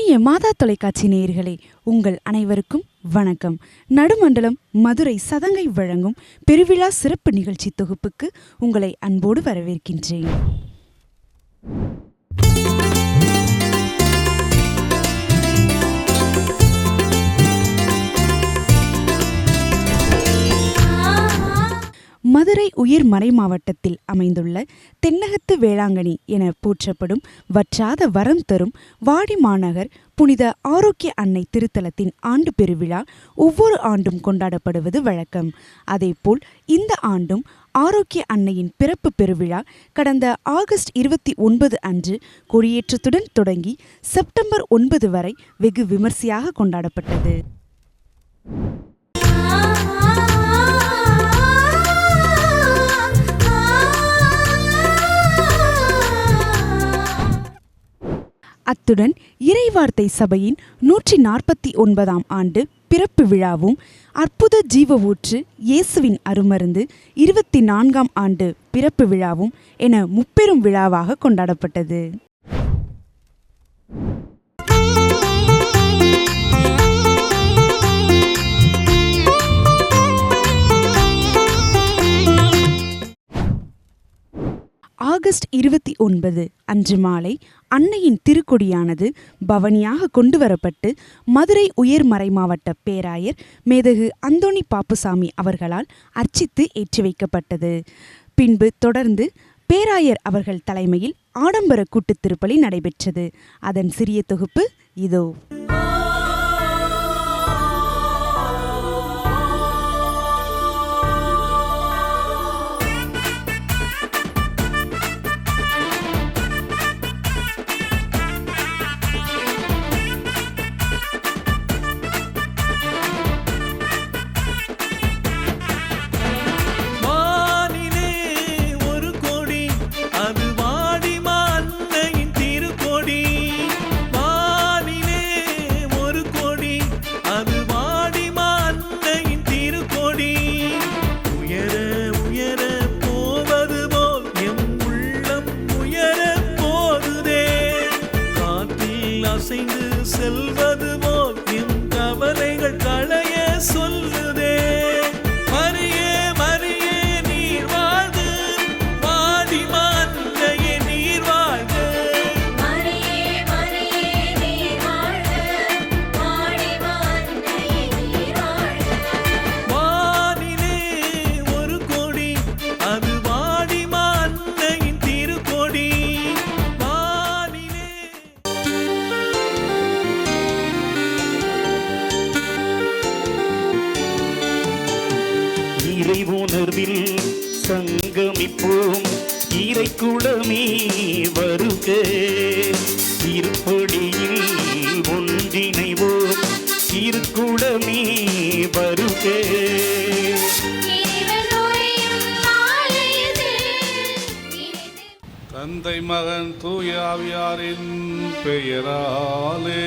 இனிய மாதா தொலைக்காட்சி நேயர்களே, உங்கள் அனைவருக்கும் வணக்கம். நடுமண்டலம் மதுரை சதங்கை வழங்கும் பெருவிழா சிறப்பு நிகழ்ச்சி தொகுப்புக்கு உங்களை அன்போடு வரவேற்கின்றேன். மதுரை உயர் மறை மாவட்டத்தில் அமைந்துள்ள தென்னகத்து வேளாங்கண்ணி என போற்றப்படும் வற்றாத வரம் தரும் வாடி மாநகர் புனித ஆரோக்கிய அன்னை திருத்தலத்தின் ஆண்டு பெருவிழா ஒவ்வொரு ஆண்டும் கொண்டாடப்படுவது வழக்கம். அதேபோல் இந்த ஆண்டும் ஆரோக்கிய அன்னையின் பிறப்பு பெருவிழா கடந்த ஆகஸ்ட் 29 அன்று கொடியேற்றத்துடன் தொடங்கி செப்டம்பர் 9 வரை வெகு விமர்சையாக கொண்டாடப்பட்டது. அத்துடன் இறைவார்த்தை சபையின் 149ஆம் ஆண்டு பிறப்பு விழாவும், அற்புத ஜீவ ஊற்று இயேசுவின் அருமருந்து 24ஆம் ஆண்டு பிறப்பு விழாவும் என முப்பெரும் விழாவாக கொண்டாடப்பட்டது. ஆகஸ்ட் 29 அன்று மாலை அன்னையின் திருக்கொடியானது பவனியாக கொண்டு வரப்பட்டு மதுரை உயர்மறை மாவட்ட பேராயர் மேதகு அந்தோணி பாப்புசாமி அவர்களால் அர்ச்சித்து ஏற்றி வைக்கப்பட்டது. பின்பு தொடர்ந்து பேராயர் அவர்கள் தலைமையில் ஆடம்பர கூட்டுத் திருப்பலி நடைபெற்றது. அதன் சிறிய தொகுப்பு இதோ. செல்வது போல் என் கவலைகள் களைய சொல்லுதே. மரியே மரியே நீர் வாழ்க, வாடி மாந்தையே நீர் வாழ்க. மரியே மரியே நீர் வாழ்க, வாடி மாந்தையே நீர் வாழ்க. வானிலே ஒரு கொடி, அது வாடி மாந்தையின் திருக்கொடி. உணர்வில் சங்கமிப்போம், இறைக்குளமே வருக. திருப்படியில் ஒன்றிணைவோம், திருக்குளமே வருக. தந்தை மகன் தூய ஆவியாரின் பெயராலே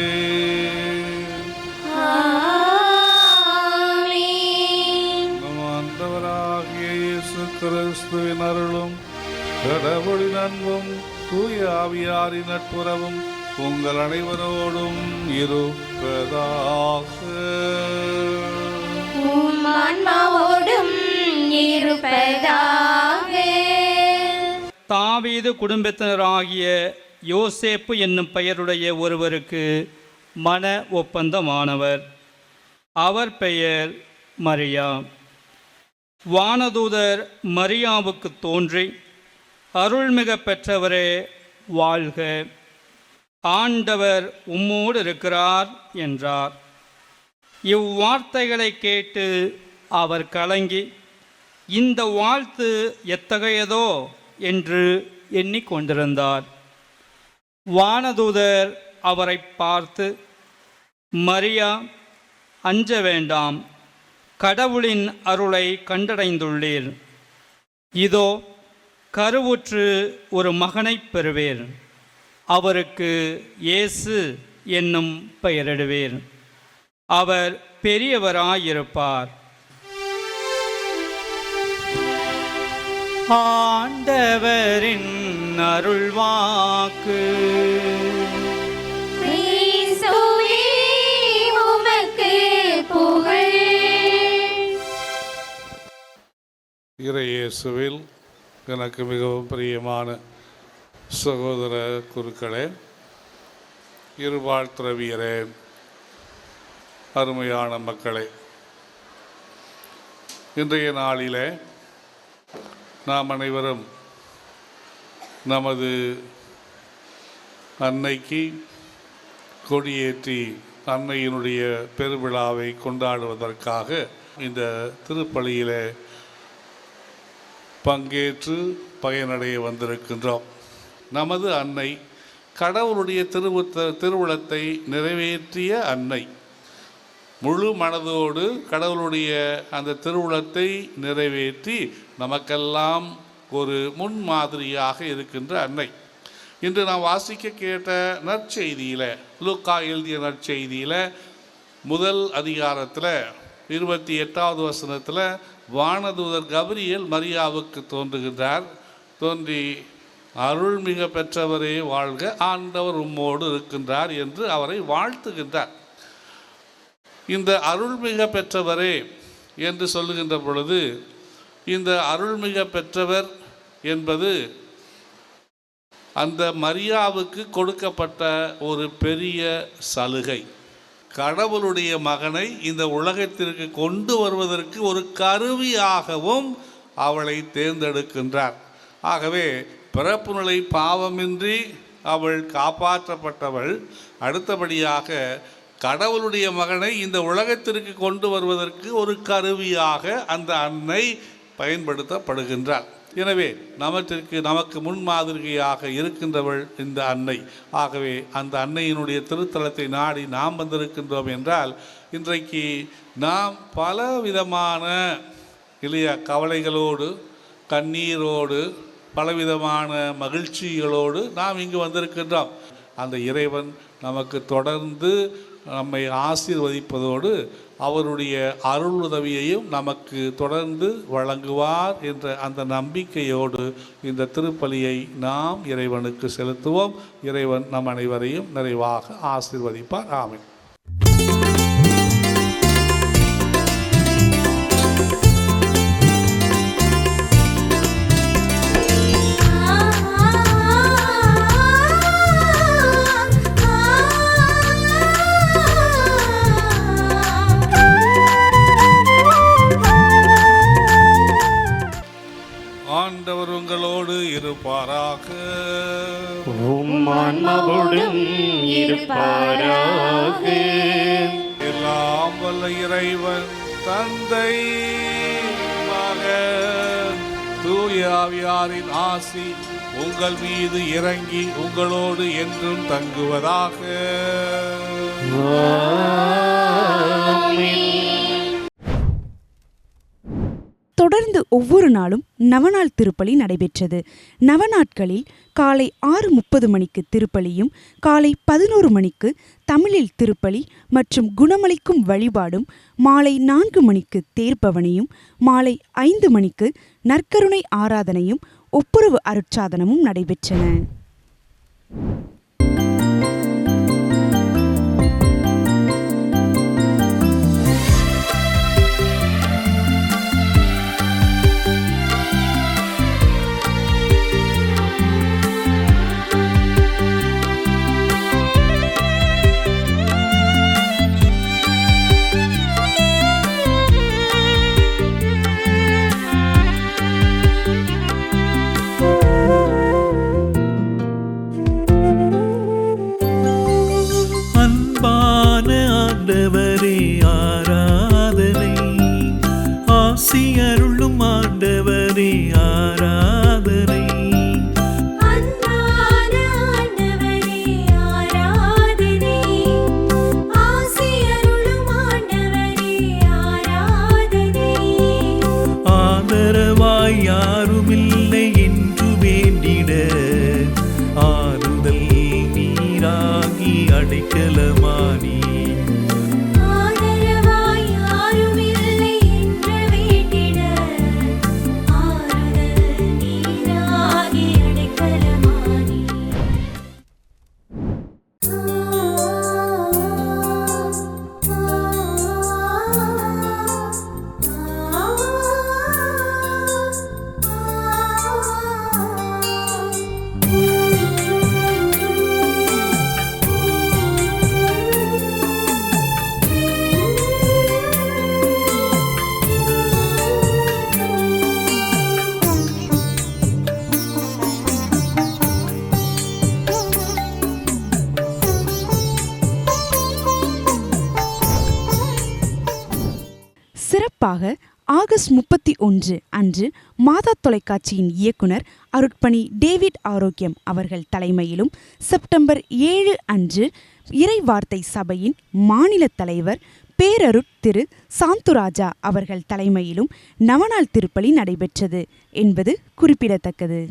கிறிஸ்துவின் அருளும் கடவுளின் அன்பும் தூய ஆவியாரின் நட்புறவும் உங்கள் அனைவரோடும் இருப்பதாக. தாவீது குடும்பத்தினராகிய யோசேப்பு என்னும் பெயருடைய ஒருவருக்கு மன ஒப்பந்தமானவர். அவர் பெயர் மரியா. வானதூதர் மரியாவுக்கு தோன்றி, அருள்மிக பெற்றவரே வாழ்க, ஆண்டவர் உம்மோடு இருக்கிறார் என்றார். இவ்வார்த்தைகளை கேட்டு அவர் கலங்கி, இந்த வாழ்த்து எத்தகையதோ என்று எண்ணிக்கொண்டிருந்தார். வானதூதர் அவரை பார்த்து, மரியா, அஞ்ச வேண்டாம், கடவுளின் அருளை கண்டடைந்துள்ளீர். இதோ கருவுற்று ஒரு மகனைப் பெறுவீர். அவருக்கு இயேசு என்னும் பெயரிடுவீர். அவர் பெரியவராயிருப்பார். ஆண்டவரின் அருள்வாக்கு. கிறிஸ்துவே இறையேசுவில் எனக்கு மிகவும் பிரியமான சகோதர குருக்களே, இருபால் துறவியரே, அருமையான மக்களே, இன்றைய நாளிலே நாம் அனைவரும் நமது அன்னைக்கு கொடியேற்றி அன்னையினுடைய பெருவிழாவை கொண்டாடுவதற்காக இந்த திருப்பலியிலே பங்கேற்று பயனடைய வந்திருக்கின்றோம். நமது அன்னை கடவுளுடைய திருவுளத்தை நிறைவேற்றிய அன்னை. முழு மனதோடு கடவுளுடைய அந்த திருவுளத்தை நிறைவேற்றி நமக்கெல்லாம் ஒரு முன்மாதிரியாக இருக்கின்ற அன்னை. இன்று நாம் வாசிக்க கேட்ட நற்செய்தியில், லூக்கா எழுதிய நற்செய்தியில் முதல் அதிகாரத்தில் 28வது வசனத்தில் வானதூதர் கபிரியேல் மரியாவுக்கு தோன்றுகின்றார். தோன்றி அருள்மிக பெற்றவரே வாழ்க, ஆண்டவர் உம்மோடு இருக்கின்றார் என்று அவரை வாழ்த்துகின்றார். இந்த அருள்மிக பெற்றவரே என்று சொல்லுகின்ற பொழுது, இந்த அருள்மிக பெற்றவர் என்பது அந்த மரியாவுக்கு கொடுக்கப்பட்ட ஒரு பெரிய சலுகை. கடவுளுடைய மகனை இந்த உலகத்திற்கு கொண்டு வருவதற்கு ஒரு கருவியாகவும் அவளை தேர்ந்தெடுக்கின்றார். ஆகவே பிறப்பு நிலை பாவமின்றி அவள் காப்பாற்றப்பட்டவள். அடுத்தபடியாக கடவுளுடைய மகனை இந்த உலகத்திற்கு கொண்டு வருவதற்கு ஒரு கருவியாக அந்த அன்னை பயன்படுத்தப்படுகின்றார். எனவே நமக்கு முன்மாதிரியாக இருக்கின்றவள் இந்த அன்னை. ஆகவே அந்த அன்னையினுடைய திருத்தலத்தை நாடி நாம் வந்திருக்கின்றோம் என்றால், இன்றைக்கு நாம் பல விதமான கவலைகளோடு, கண்ணீரோடு, பலவிதமான மகிழ்ச்சிகளோடு நாம் இங்கு வந்திருக்கின்றோம். அந்த இறைவன் நமக்கு தொடர்ந்து நம்மை ஆசீர்வதிப்பதோடு அவருடைய அருள் உதவியையும் நமக்கு தொடர்ந்து வழங்குவார் என்ற அந்த நம்பிக்கையோடு இந்த திருப்பலியை நாம் இறைவனுக்கு செலுத்துவோம். இறைவன் நம் அனைவரையும் நிறைவாக ஆசீர்வதிப்பார். ஆமென். ஆண்டவர் உங்களோடு இருப்பாராக. எல்லாம் வல்ல இறைவன் தந்தை, மகன், தூய ஆவியாரின் ஆசி உங்கள் மீது இறங்கி உங்களோடு என்றும் தங்குவதாக. தொடர்ந்து ஒவ்வொரு நாளும் நவநாள் திருப்பலி நடைபெற்றது. நவநாட்களில் காலை 6:30 மணிக்கு திருப்பலியும், காலை 11 மணிக்கு தமிழில் திருப்பலி மற்றும் குணமளிக்கும் வழிபாடும், மாலை 4 மணிக்கு தேர்பவனியும், மாலை 5 மணிக்கு நற்கருணை ஆராதனையும் ஒப்புரவு அருட்சாதனமும் நடைபெற்றன. நிறைவாக ஆகஸ்ட் 31 அன்று மாதா தொலைக்காட்சியின் இயக்குனர் அருட்பணி டேவிட் ஆரோக்கியம் அவர்கள் தலைமையிலும், செப்டம்பர் 7 அன்று இறைவார்த்தை சபையின் மாநில தலைவர் பேரருட் திரு சாந்துராஜா அவர்கள் தலைமையிலும் நவநாள் திருப்பலி நடைபெற்றது என்பது குறிப்பிடத்தக்கது.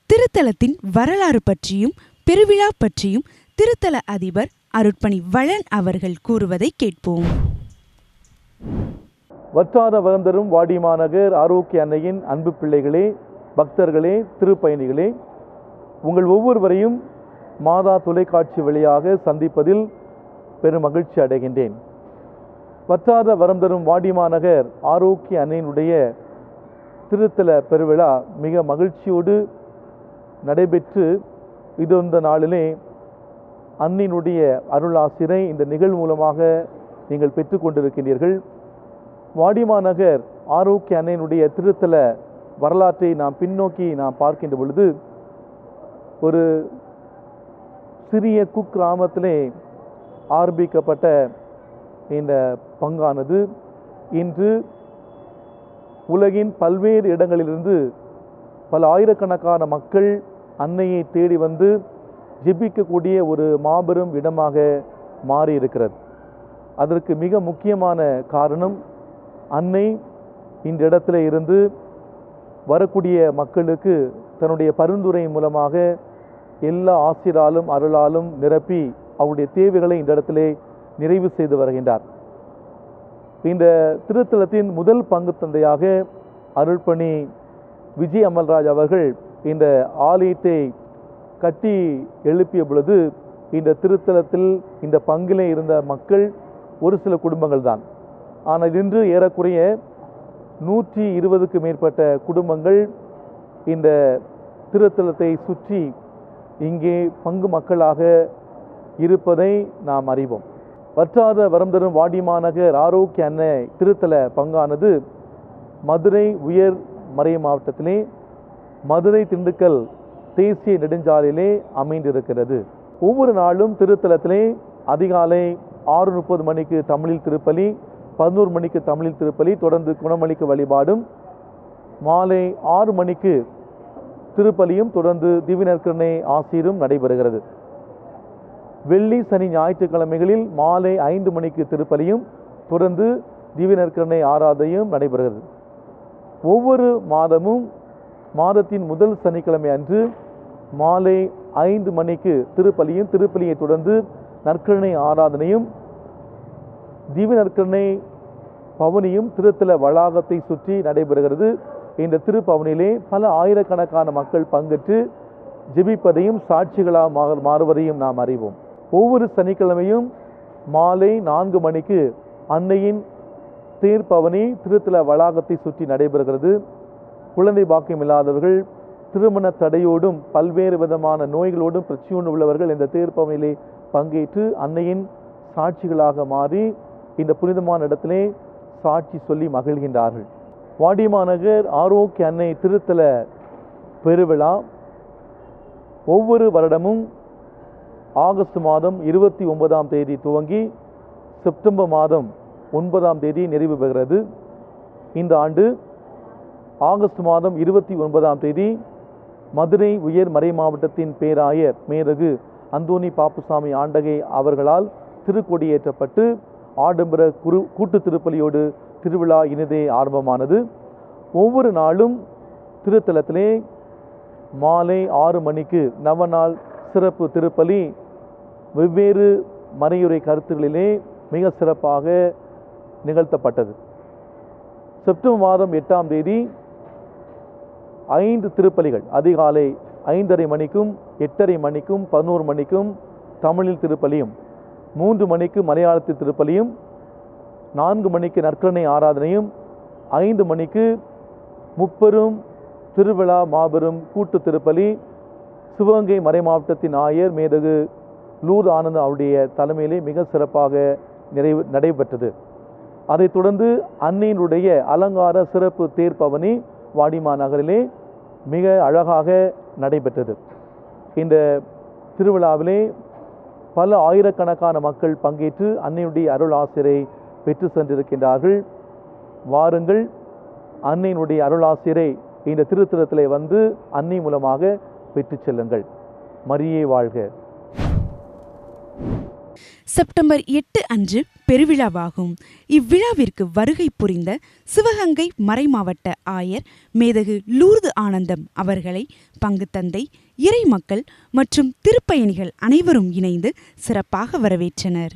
திருத்தலத்தின் வரலாறு பற்றியும் பெருவிழா பற்றியும் திருத்தல அதிபர் அருட்பணி வளன் அவர்கள் கூறுவதை கேட்போம். வற்றாத வளர்ந்தரும் வாடிமாநகர் ஆரோக்கிய அன்னையின் அன்பு பிள்ளைகளே, பக்தர்களே, திருப்பயணிகளே, உங்கள் ஒவ்வொருவரையும் மாதா தொலைக்காட்சி வழியாக சந்திப்பதில் பெரும் மகிழ்ச்சி அடைகின்றேன். வற்றாத வரம் தரும் வாடிமாநகர் ஆரோக்கிய அன்னையினுடைய திருத்தல பெருவிழா மிக மகிழ்ச்சியோடு நடைபெற்று இந்த நாளிலே அன்னினுடைய அருளாசிரை இந்த நிகழ்வு மூலமாக நீங்கள் பெற்றுக்கொண்டிருக்கின்றீர்கள். வாடிமாநகர் ஆரோக்கிய அன்னையினுடைய திருத்தல வரலாற்றை நாம் பின்னோக்கி பார்க்கின்ற பொழுது, ஒரு சிறிய குக்கிராமத்திலே ஆரம்பிக்கப்பட்ட இந்த பங்கானது இன்று உலகின் பல்வேறு இடங்களிலிருந்து பல ஆயிரக்கணக்கான மக்கள் அன்னையை தேடி வந்து ஜெபிக்கக்கூடிய ஒரு மாபெரும் இடமாக மாறி இருக்கிறது. அதற்கு மிக முக்கியமான காரணம், அன்னை இந்த இடத்துல இருந்து வரக்கூடிய மக்களுக்கு தன்னுடைய பரிந்துரை மூலமாக எல்லா ஆசிராலும் அருளாலும் நிரப்பி அவருடைய தேவைகளை இந்த இடத்திலே நிறைவு செய்து வருகின்றார். இந்த திருத்தலத்தின் முதல் பங்கு தந்தையாக அருள்பணி விஜய் அமல்ராஜ் அவர்கள் இந்த ஆலயத்தை கட்டி எழுப்பிய பொழுது, இந்த திருத்தலத்தில் இந்த பங்கிலே இருந்த மக்கள் ஒரு சில குடும்பங்கள் தான். ஆனால் இன்று ஏறக்குறைய 120க்கு மேற்பட்ட குடும்பங்கள் இந்த திருத்தலத்தை சுற்றி இங்கே பங்கு மக்களாக இருப்பதை நாம் அறிவோம். வற்றாத வரம் தரும் வாடிமாநகர் ஆரோக்கிய அன்னை திருத்தல பங்கானது மதுரை உயர் மறை மாவட்டத்திலே மதுரை திண்டுக்கல் தேசிய நெடுஞ்சாலையிலே அமைந்திருக்கிறது. ஒவ்வொரு நாளும் திருத்தலத்திலே அதிகாலை 6:30 மணிக்கு தமிழில் திருப்பலி, 11 மணிக்கு தமிழில் திருப்பலி, தொடர்ந்து குணமளிக்க வழிபாடும், மாலை 6 மணிக்கு திருப்பலியும் தொடர்ந்து திவ்யநற்கருணை ஆசீரும் நடைபெறுகிறது. வெள்ளி சனி ஞாயிற்றுக்கிழமைகளில் மாலை 5 மணிக்கு திருப்பலியும் தொடர்ந்து திவ்யநற்கருணை ஆராதனையும் நடைபெறுகிறது. ஒவ்வொரு மாதமும் மாதத்தின் முதல் சனிக்கிழமை அன்று மாலை 5 மணிக்கு திருப்பலியை தொடர்ந்து நற்கருணை ஆராதனையும் திவ்ய நற்கருணை பவனியும் திருத்தல வளாகத்தை சுற்றி நடைபெறுகிறது. இந்த திருப்பவனிலே பல ஆயிரக்கணக்கான மக்கள் பங்கேற்று ஜெபிப்பதையும் சாட்சிகளாக மாறுவதையும் நாம் அறிவோம். ஒவ்வொரு சனிக்கிழமையும் மாலை 4 மணிக்கு அன்னையின் தேர்ப்பவனி திருத்தல வளாகத்தை சுற்றி நடைபெறுகிறது. குழந்தை பாக்கியம் இல்லாதவர்கள், திருமண தடையோடும் பல்வேறு விதமான நோய்களோடும் பிரச்சனையோடு உள்ளவர்கள் இந்த தேர்ப்பவனிலே பங்கேற்று அன்னையின் சாட்சிகளாக மாறி இந்த புனிதமான இடத்திலே சாட்சி சொல்லி மகிழ்கின்றார்கள். வாடிமாநகர் ஆரோக்கிய அன்னை திருத்தல பெருவிழா ஒவ்வொரு வருடமும் ஆகஸ்ட் மாதம் 29ஆம் தேதி துவங்கி செப்டம்பர் மாதம் 9ஆம் தேதி நிறைவு பெறுகிறது. இந்த ஆண்டு ஆகஸ்ட் மாதம் 29ஆம் தேதி மதுரை உயர் மறை மாவட்டத்தின் பேராயர் மேதகு அந்தோணி பாப்புசாமி ஆண்டகை அவர்களால் திருக்கொடியேற்றப்பட்டு ஆடம்பர கூட்டு திருப்பலியோடு திருவிழா இனிதே ஆரம்பமானது. ஒவ்வொரு நாளும் திருத்தலத்திலே மாலை 6 மணிக்கு நவநாள் சிறப்பு திருப்பலி வெவ்வேறு மறையுரை கருத்துகளிலே மிக சிறப்பாக நிகழ்த்தப்பட்டது. செப்டம்பர் மாதம் 8ஆம் தேதி 5 திருப்பலிகள் அதிகாலை 5:30 மணிக்கும் 8:30 மணிக்கும் 11 மணிக்கும் தமிழில் திருப்பலியும், 3 மணிக்கு மலையாளத்தில் திருப்பலியும், 4 மணிக்கு நற்கருணை ஆராதனையும், 5 மணிக்கு முப்பெரும் திருவிழா மாபெரும் கூட்டு திருப்பலி சிவகங்கை மறைமாவட்டத்தின் ஆயர் மேதகு லூர்து ஆனந்த் அவருடைய தலைமையிலே மிக சிறப்பாக நடைபெற்றது. அதைத் தொடர்ந்து அன்னையினுடைய அலங்கார சிறப்பு தேர்பவனி வாடிமா நகரிலே மிக அழகாக நடைபெற்றது. இந்த திருவிழாவிலே பல ஆயிரக்கணக்கான மக்கள் பங்கேற்று அன்னையுடைய அருள் ஆசிரை பெற்று சென்றிருக்கின்றார்கள். வாருங்கள், அன்னையினுடைய அருள் ஆசிரை இந்த திருத்தலத்திலே வந்து அன்னை மூலமாக பெற்று செல்லுங்கள். மரியே வாழ்க. செப்டம்பர் 8 அன்று பெருவிழாவாகும். இவ்விழாவிற்கு வருகை புரிந்த சிவகங்கை மறைமாவட்ட ஆயர் மேதகு லூர்து ஆனந்தம் அவர்களை பங்கு தந்தை, இறை மக்கள் மற்றும் திருப்பயணிகள் அனைவரும் இணைந்து சிறப்பாக வரவேற்றனர்.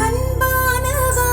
அன்பானவா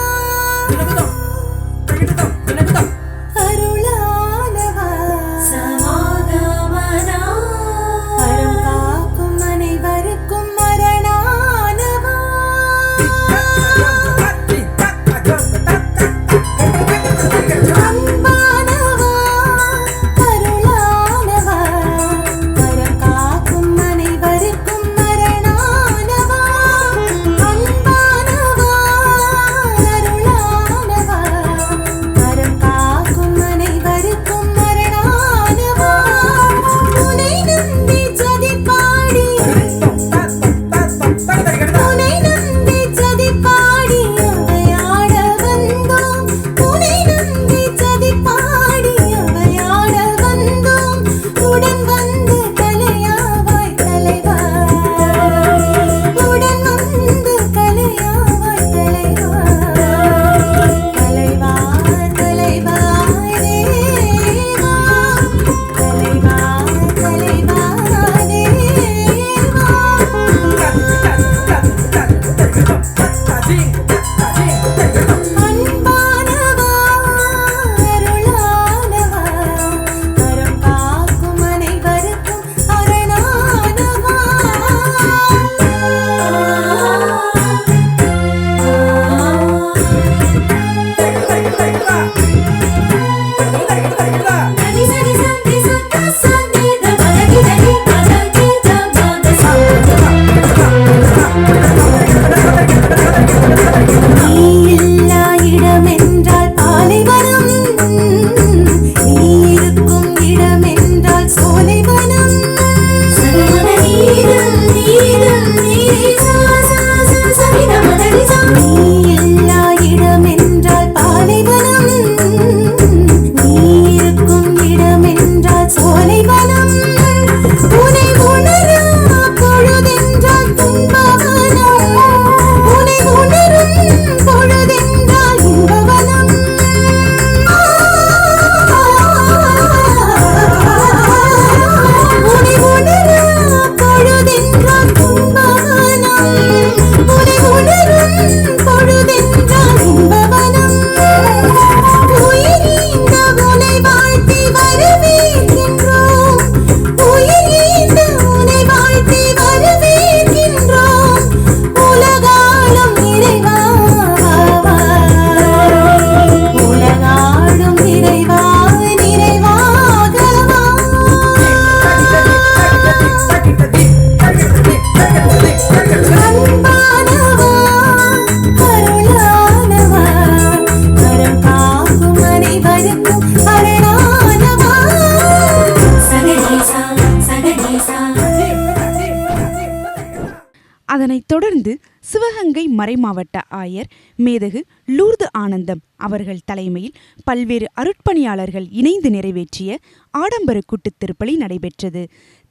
இதனைத் தொடர்ந்து சிவகங்கை மறைமாவட்ட ஆயர் மேதகு லூர்து ஆனந்தம் அவர்கள் தலைமையில் பல்வேறு அருட்பணியாளர்கள் இணைந்து நிறைவேற்றிய ஆடம்பர கூட்டுத் திருப்பலி நடைபெற்றது.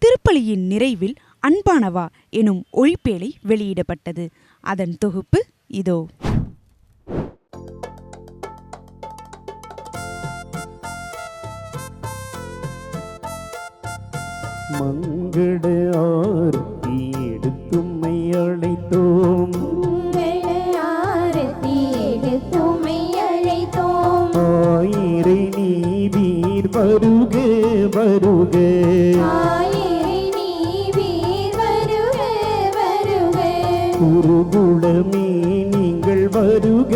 திருப்பலியின் நிறைவில் அன்பானவா எனும் ஒளிப்பேழை வெளியிடப்பட்டது. அதன் தொகுப்பு இதோ. மங்கள ஆரத்தி எடுத்தும்மை அழைத்தோம், ஆயிரை நீவீர் வருக வருக, குருகுலமே நீங்கள் வருக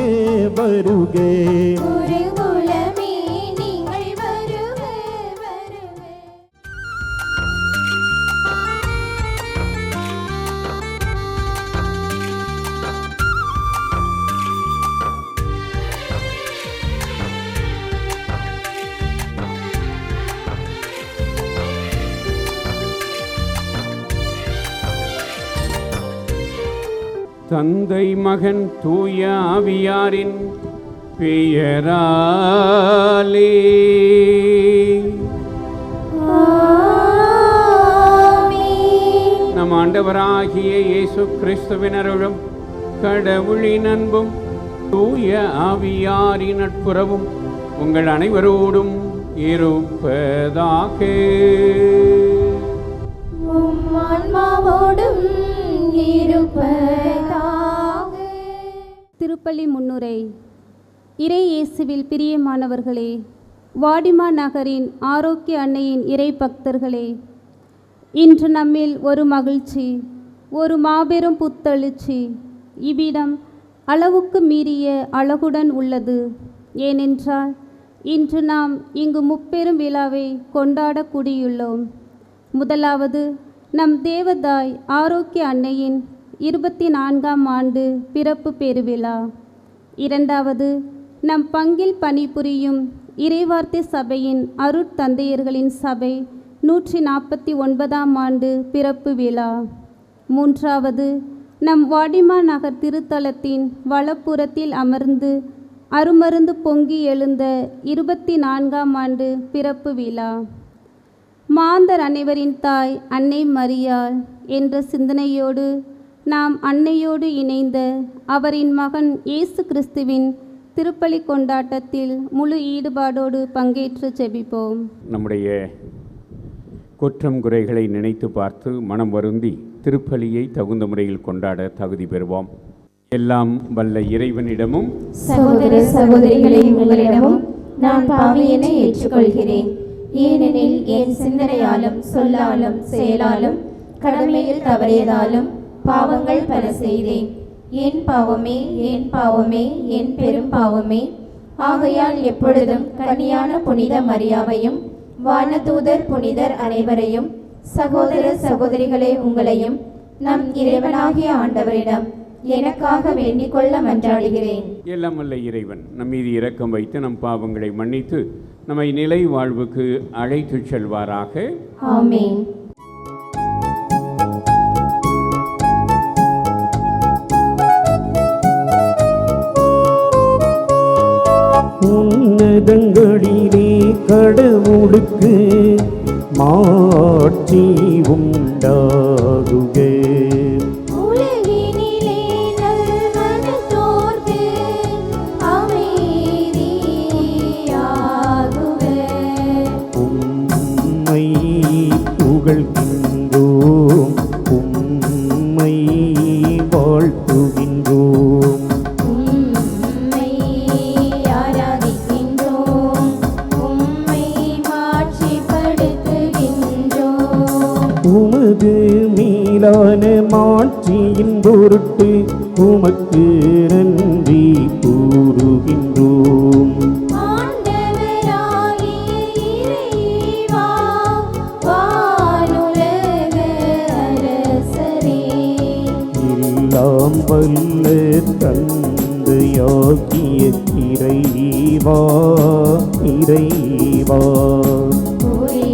வருக, தந்தை மகன் தூய ஆவியாரின் பெயராலே நம் ஆண்டவராகிய இயேசு கிறிஸ்துவின் அருளும் கடவுளின் அன்பும் தூய ஆவியாரின் நட்புறவும் உங்கள் அனைவரோடும் இருப்பதாக. திருப்பலி முன்னுரை. இறை இயேசுவில் பிரியமானவர்களே, வாடிமா நகரின் ஆரோக்கிய அன்னையின் இறை பக்தர்களே, இன்று நம்மில் ஒரு மகிழ்ச்சி, ஒரு மாபெரும் புத்தெழுச்சி இவ்விடம் அளவுக்கு மீறிய அழகுடன் உள்ளது. ஏனென்றால் இன்று நாம் இங்கு முப்பெரும் விழாவை கொண்டாட கூடியுள்ளோம். முதலாவது நம் தேவதாய் ஆரோக்கிய அன்னையின் 24ஆம் ஆண்டு பிறப்பு பெருவிழா. இரண்டாவது நம் பங்கில் பணிபுரியும் இறைவார்த்தை சபையின் அருட்தந்தையர்களின் சபை 149ஆம் ஆண்டு பிறப்பு விழா. மூன்றாவது நம் வாடிமா நகர் திருத்தலத்தின் வலப்புறத்தில் அமர்ந்து அருமருந்து பொங்கி எழுந்த 24ஆம் ஆண்டு பிறப்பு விழா. மாந்தர் அனைவரின் தாய் அன்னை மரியாள் என்ற சிந்தனையோடு நாம் அன்னையோடு இணைந்த அவரின் மகன் இயேசு கிறிஸ்துவின் திருப்பலி கொண்டாட்டத்தில் முழு ஈடுபாடோடு பங்கேற்று ஜெபிப்போம். நம்முடைய குற்றம் குறைகளை நினைத்து பார்த்து மனம் வருந்தி திருப்பலியை தகுந்த முறையில் கொண்டாட தகுதி பெறுவோம். எல்லாம் வல்ல இறைவனிடமும் சகோதர சகோதரிகளே, உங்களிடமும் நான் பாவியனை ஏற்றுக்கொள்கிறேன். ஏனெனில் என் சிந்தனையாலும் சொல்லாலும் செயலாலும் கடமையில் தவறியதாலும் பாவங்கள் பல செய்தேன். என் பாவமே என் பாவமே என் பெரும் பாவமே. ஆகையால் எப்பொழுதும் கன்னியான புனித மரியாவையும் வானதூதர் புனிதர் அனைவரையும் சகோதர சகோதரிகளே உங்களையும் நம் இறைவனாகிய ஆண்டவரிடம் எனக்காக வேண்டிக் கொள்ள மன்றாடுகிறேன். எல்லாம் வல்ல இறைவன் நம் மீது இரக்கம் வைத்து நம் பாவங்களை மன்னித்து நம்மை நிலை வாழ்வுக்கு அழைத்து செல்வாராக. ஆமென். உன்னதங்களிலே கடவுளுக்கு மாட்சி உண்டாகுக. உலகினிலே நல்மனத்தோர்க்கு அமைதியாகுக. உம்மை புகழ்கின்றோம், உம்மை வாழ்த்துகின்றோம், உம்மை ஆராதிக்கின்றோம், உம்மை மாட்சிப்படுத்துகின்றோம். உமது மேலான மாட்சியின் பொருட்டு உமக்கு நன்றி கூறுகின்றோம். ஆண்டவராகிய இறைவா, வானுலக அரசரே, எல்லாம் வல்ல தந்தையாகிய இறைவா இறைவா, ஒரே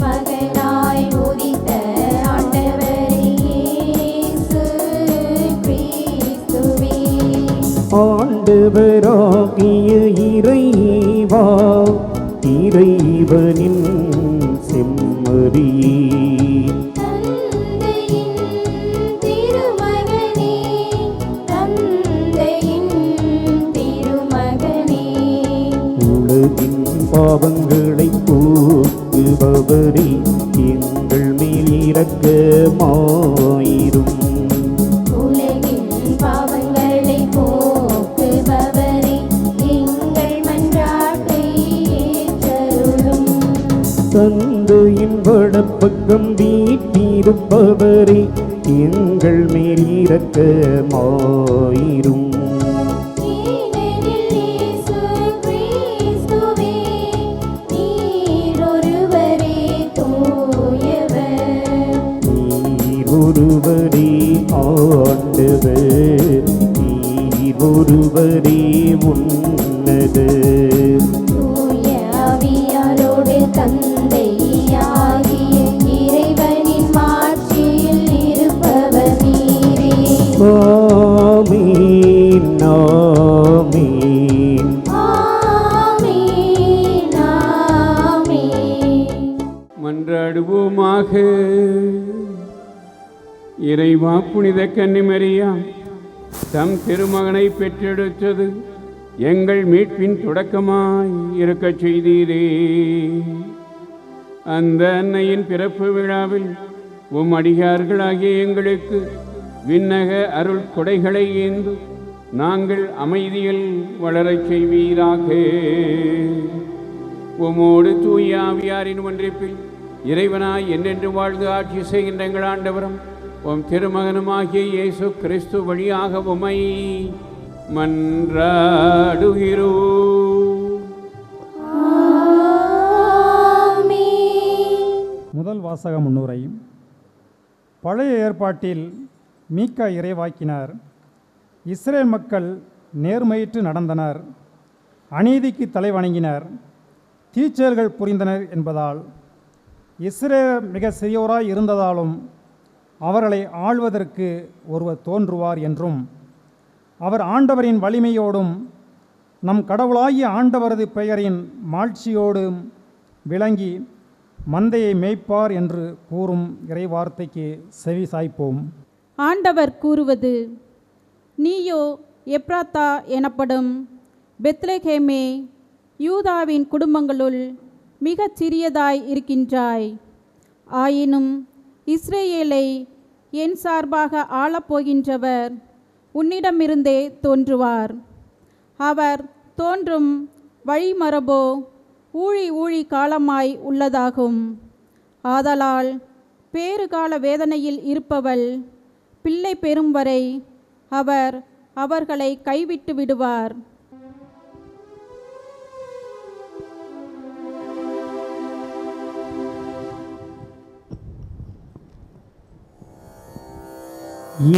மகனாய் உதித்த ஆண்டவரே இயேசு ஆண்டவராகிய இறைவா, இறைவனின் செம்மறியே, தந்தையின் திருமகனே, தந்தையின் திருமகனே, உலகின் பாவங்களை போக்குபவரே, எங்கள் மேல் இரக்கமாயிரும். உலகின் பாவங்களை போக்குபவரே, எங்கள் மன்றாட்டை ஏற்றருளும். தந்தையின் வடப்பக்கம் வீற்றிருப்பவரே, எங்கள் மேல் இரக்கமாயிரும். ஏனெனில் இயேசு கிறிஸ்துவே, நீர் ஒருவரே தூயவர், நீர் ஒருவரே ஆண்டவர், நீர் ஒருவரே உன்னதர். தூய ஆவியாரோடு தந்தையாகிய இறைவனின் மாட்சியில் இருப்பவர் நீரே. ஆமீன் ஆமீன். ஆமென், ஆமென். மன்றாடுவோமாக. இறைவா, புனித கன்னிமரியா தம் திருமகனை பெற்றெடுத்தது எங்கள் மீட்பின் தொடக்கமாய் இருக்கச் செய்தீரே. அந்த அன்னையின் பிறப்பு விழாவில் உம் அடியார்களாகிய எங்களுக்கு விண்ணக அருள் கொடைகளை ஏந்து நாங்கள் அமைதியில் வளரச் செய்வீராக. உமோடு தூய ஆவியாரின் ஒன்றிப்பில் இறைவனாய் என்றென்று வாழ்ந்து ஆட்சி செய்கின்ற எங்கள் ஆண்டவரும் உம் திருமகனுமாகிய இயேசு கிறிஸ்து வழியாக உம்மை மன்றாடுகிறோம். ஆமென். முதல் வாசக முன்னுரை. பழைய ஏற்பாட்டில் மீகா இறைவாக்கினார் இஸ்ரேல் மக்கள் நேர்மையற்று நடந்தனர், அநீதிக்கு தலைவணங்கினர், தீச்செயல்கள் புரிந்தனர் என்பதால் இஸ்ரேல் மிக சிறியோராய் இருந்ததாலும் அவர்களை ஆள்வதற்கு ஒருவர் தோன்றுவார் என்றும், அவர் ஆண்டவரின் வலிமையோடும் நம் கடவுளாகிய ஆண்டவரது பெயரின் மாட்சியோடும் விளங்கி மந்தையை மேய்ப்பார் என்று கூறும் இறைவார்த்தைக்கு செவி சாய்ப்போம். ஆண்டவர் கூறுவது: நீயோ எப்ராத்தா எனப்படும் பெத்லகேமே, யூதாவின் குடும்பங்களுள் மிகச் சிறியதாய் இருக்கின்றாய். ஆயினும் இஸ்ரேலை என் சார்பாக ஆளப்போகின்றவர் உன்னிடமிருந்தே தோன்றுவார். அவர் தோன்றும் வழிமரபோ ஊழி காலமாய் உள்ளதாகும். ஆதலால் பேறுகால வேதனையில் இருப்பவள் பிள்ளை பெறும் வரை அவர் அவர்களை கைவிட்டு விடுவார்.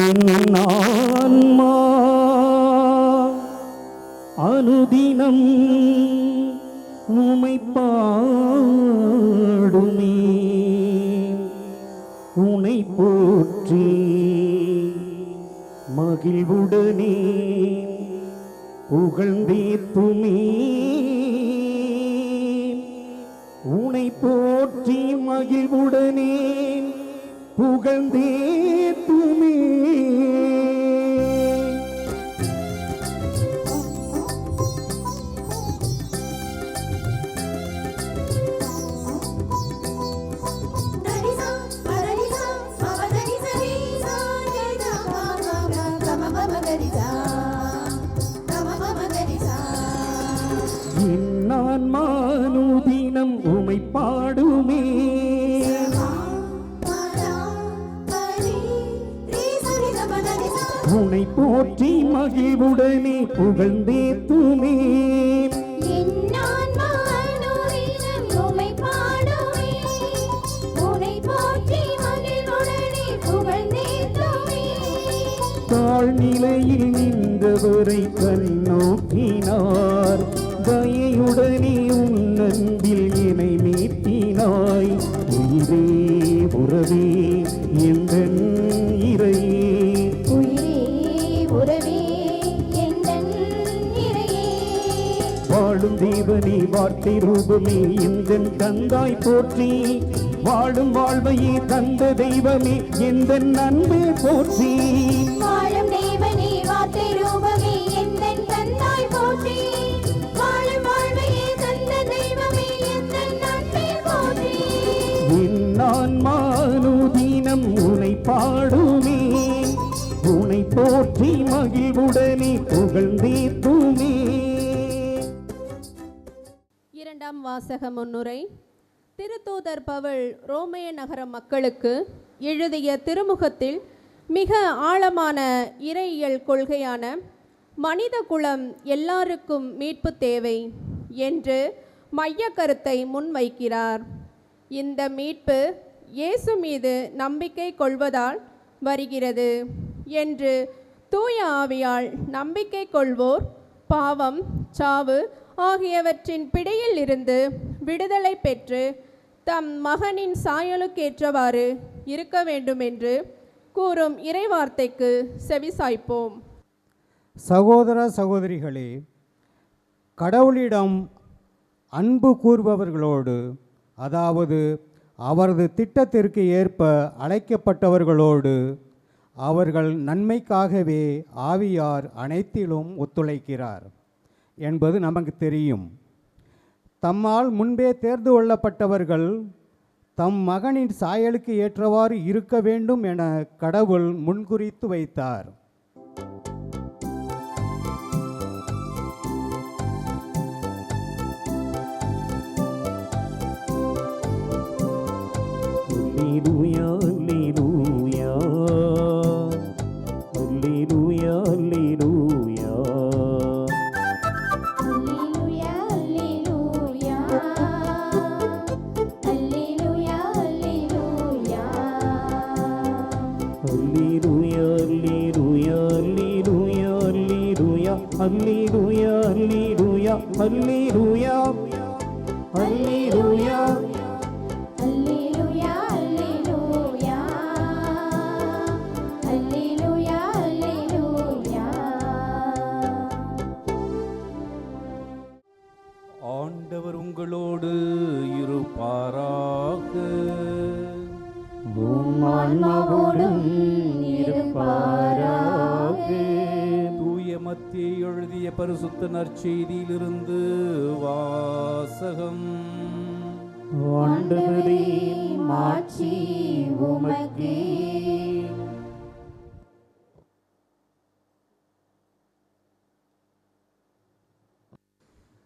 என் ஆன்மா அனுதினம் உம்மை பாடுமே, உன்னை போற்றி மகிழ்வுடனே புகழ்ந்தேத்துமே, உன்னை போற்றி மகிழ்வுடனே புகழ்ந்தேத்துமே. நான் மானுதினம் உமை பாடுமே, உன்னை போற்றி மகிழ்வுடனே புகழ்ந்தேத்துமே. தாழ்நிலையில் நின்றவரை கண்ணோக்கினார், தயையுடனே உன் அன்பில் என்னை மீட்டினாய். உயிரே உறவே எந்தன் இறையே, உயிரே உறவே எந்தன் வாழும் தேவனே வார்த்தை ரூபமே எந்த தந்தாய் போற்றி வாழும் வாழ்வையே தந்த தெய்வமே எந்த அன்பே போற்றி வாழும் தேவனே வார்த்தை ரூபமே எந்தன் தந்தாய் போற்றி வாழும் வாழ்வையே தந்த தெய்வமே எந்தன் அன்பே போற்றி நான் மானுதீனம் உனை பாடுமே உனை போற்றி மகிழ்வுடனே புகழ்ந்தேத்துமே. இரண்டாம் வாசக முன்னுரை. திருத்தூதர் பவுல் ரோமைய நகர மக்களுக்கு எழுதிய திருமுகத்தில் மிக ஆழமான இறையியல் கொள்கையான மனித குலம் எல்லாருக்கும் மீட்பு தேவை என்று மைய கருத்தை முன்வைக்கிறார். இந்த மீட்பு இயேசு மீது நம்பிக்கை கொள்வதால் வருகிறது என்று தூய ஆவியால் நம்பிக்கை கொள்வோர் பாவம், சாவு ஆகியவற்றின் பிடியில் இருந்து விடுதலை பெற்று தம் மகனின் சாயலுக்கேற்றவாறு இருக்க வேண்டும் என்று கூறும் இறைவார்த்தைக்கு செவிசாய்ப்போம். சகோதர சகோதரிகளே, கடவுளிடம் அன்பு கூறுபவர்களோடு, அதாவது அவரது திட்டத்திற்கு ஏற்ப அழைக்கப்பட்டவர்களோடு, அவர்கள் நன்மைக்காகவே ஆவியார் அனைத்திலும் ஒத்துழைக்கிறார் என்பது நமக்கு தெரியும். தம்மால் முன்பே தேர்ந்து கொள்ளப்பட்டவர்கள் தம் மகனின் சாயலுக்கு ஏற்றவாறு இருக்க வேண்டும் என கடவுள் முன்குறித்து வைத்தார். ஆண்டவர் உங்களோடு இருப்பாராக. தூய மத்தேயு எழுதிய பரிசுத்த நற்செய்தியிலிருந்து வாசகம். ஆண்டவரே மாட்சி உமக்கே.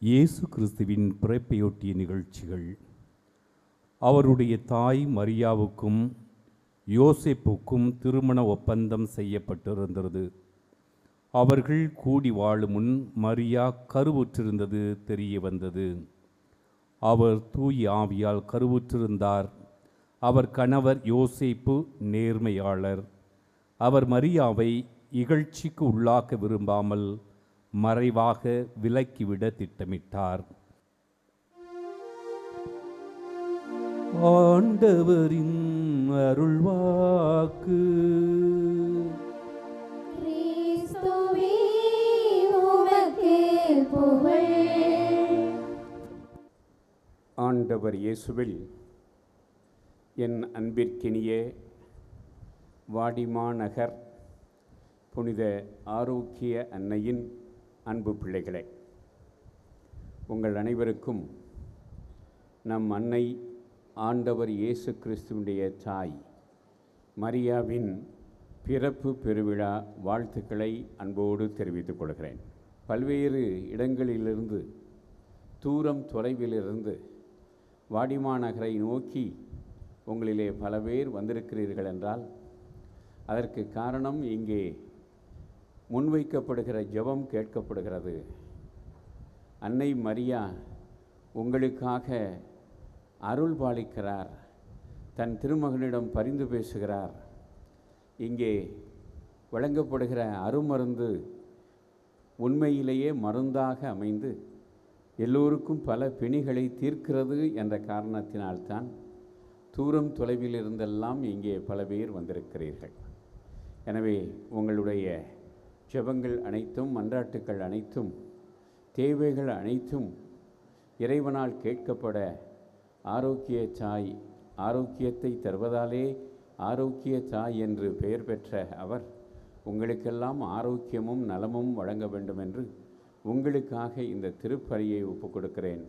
இயேசு கிறிஸ்துவின் பிறப்பையொட்டிய நிகழ்ச்சிகள். அவருடைய தாய் மரியாவுக்கும் யோசேப்புக்கும் திருமண ஒப்பந்தம் செய்யப்பட்டிருந்தது. அவர்கள் கூடி வாழும் முன் மரியா கருவுற்றிருந்தது தெரிய வந்தது. அவர் தூய ஆவியால் கருவுற்றிருந்தார். அவர் கணவர் யோசேப்பு நேர்மையாளர். அவர் மரியாவை இகழ்ச்சிக்கு உள்ளாக்க விரும்பாமல் மறைவாக விலக்கிவிட திட்டமிட்டார். ஆண்டவரின் அருள்வாக்கு. கிறிஸ்துவே உமக்கு புகழ். ஆண்டவர் இயேசுவில் என் அன்பிற்கினிய வாடிமாநகர் புனித ஆரோக்கிய அன்னையின் அன்பு பிள்ளைகளே, உங்கள் அனைவருக்கும் நம் அன்னை ஆண்டவர் இயேசு கிறிஸ்துவினுடைய தாய் மரியாவின் பிறப்பு பெருவிழா வாழ்த்துக்களை அன்போடு தெரிவித்துக் கொள்கிறேன். பல்வேறு இடங்களிலிருந்து, தூரம் தொலைவிலிருந்து வாடிமாநகரை நோக்கி உங்களிலே பல பேர் வந்திருக்கிறீர்கள் என்றால் அதற்கு காரணம் இங்கே முன்வைக்கப்படுகிற ஜெபம் கேட்கப்படுகிறது. அன்னை மரியா உங்களுக்காக அருள் பாலிக்கிறார், தன் திருமகனிடம் பரிந்து பேசுகிறார். இங்கே வழங்கப்படுகிற அருமருந்து உண்மையிலேயே மருந்தாக அமைந்து எல்லோருக்கும் பல பிணிகளை தீர்க்கிறது என்ற காரணத்தினால்தான் தூரம் தொலைவில் இருந்தெல்லாம் இங்கே பல பேர் வந்திருக்கிறீர்கள். எனவே உங்களுடைய ஜெபங்கள் அனைத்தும், மன்றாட்டுக்கள் அனைத்தும் தேவைகள் அனைத்தும் இறைவனால் கேட்கப்பட ஆரோக்கியத்தை தருவதாலே ஆரோக்கிய சாய் என்று பெயர் பெற்ற அவர் உங்களுக்கெல்லாம் ஆரோக்கியமும் நலமும் வழங்க வேண்டும் என்று உங்களுக்காக இந்த திருப்பலியை ஒப்புக் கொடுக்கிறேன்.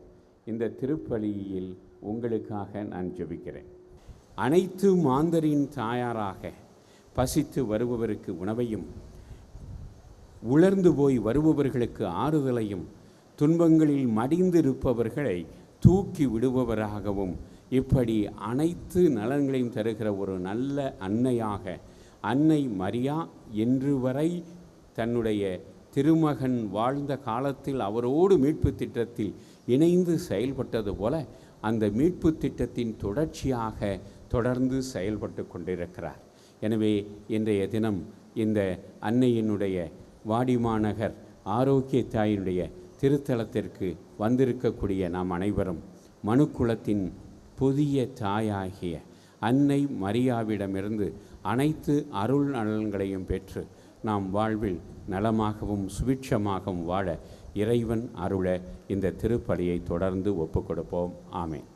இந்த திருப்பலியில் உங்களுக்காக நான் ஜெபிக்கிறேன். அனைத்து மாந்தரின் தாயாராக பசித்து வருபவருக்கு உணவையும், உலர்ந்து போய் வருபவர்களுக்கு ஆறுதலையும், துன்பங்களில் மடிந்திருப்பவர்களை தூக்கி விடுபவராகவும், இப்படி அனைத்து நலன்களையும் தருகிற ஒரு நல்ல அன்னையாக அன்னை மரியா என்று வரை தன்னுடைய திருமகன் வாழ்ந்த காலத்தில் அவரோடு மீட்பு திட்டத்தில் இணைந்து செயல்பட்டது போல அந்த மீட்பு திட்டத்தின் தொடர்ச்சியாக தொடர்ந்து செயல்பட்டு கொண்டிருக்கிறார். எனவே இன்றைய தினம் இந்த அன்னையினுடைய வாடிமாநகர் ஆரோக்கிய தாயினுடைய திருத்தலத்திற்கு வந்திருக்கக்கூடிய நாம் அனைவரும் மனுக்குலத்தின் புதிய தாயாகிய அன்னை மரியாவிடமிருந்து அனைத்து அருள் நலன்களையும் பெற்று நாம் வாழ்வில் நலமாகவும் சுபிட்சமாகவும் வாழ இறைவன் அருள இந்த திருப்பலியை தொடர்ந்து ஒப்புக் கொடுப்போம். ஆமென்.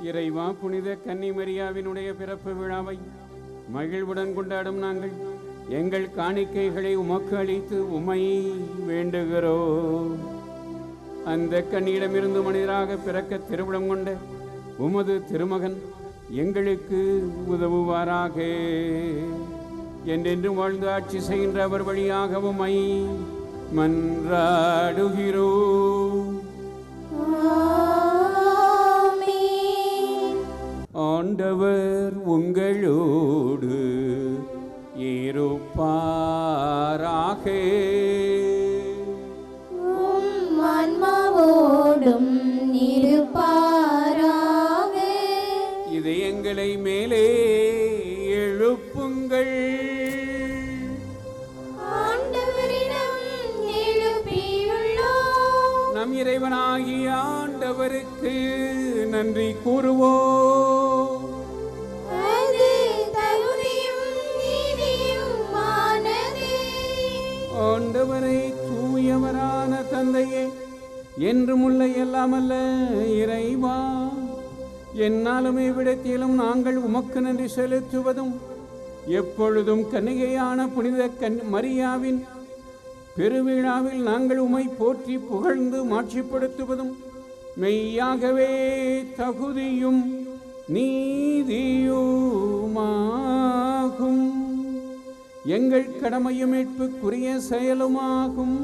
இறைவா, புனித கன்னி மரியாவினுடைய பிறப்பு விழாவை மகிழ்வுடன் கொண்டாடும் நாங்கள் எங்கள் காணிக்கைகளை உமக்கு அளித்து உமை வேண்டுகிறோம். அந்த கன்னியிடமிருந்து மனிதராக பிறக்க திருவிழம் கொண்ட உமது திருமகன் எங்களுக்கு உதவுவாராக. என்றென்றும் வாழ்ந்து ஆட்சி செய்கின்ற அவர் வழியாக உமை மன்றாடுகிறோம். ஆண்டவர் உங்களோடு இருப்பாராக. உம் ஆன்மாவோடும் இருப்பாராக. இதயங்களை மேலே எழுப்புங்கள். ஆண்டவரிடம் எழுப்பியுள்ளோம். நம் இறைவனாகிய ஆண்டவருக்கு நன்றி கூறுவோம். ஆண்டவரை தூயவரான தந்தையே, என்றும் உள்ள எல்லாமல்ல இறைவா, என்னாலும் இவ்விடத்திலும் நாங்கள் உமக்கு நன்றி செலுத்துவதும் எப்பொழுதும் கன்னிகையான புனித மரியாவின் பெருவிழாவில் நாங்கள் உமை போற்றி புகழ்ந்து மாட்சிப்படுத்துவதும் மெய்யாகவே தகுதியும் நீதியுமாகும். எங்கள் கடமையும் மீட்புக்குரிய செயலுமாகும்.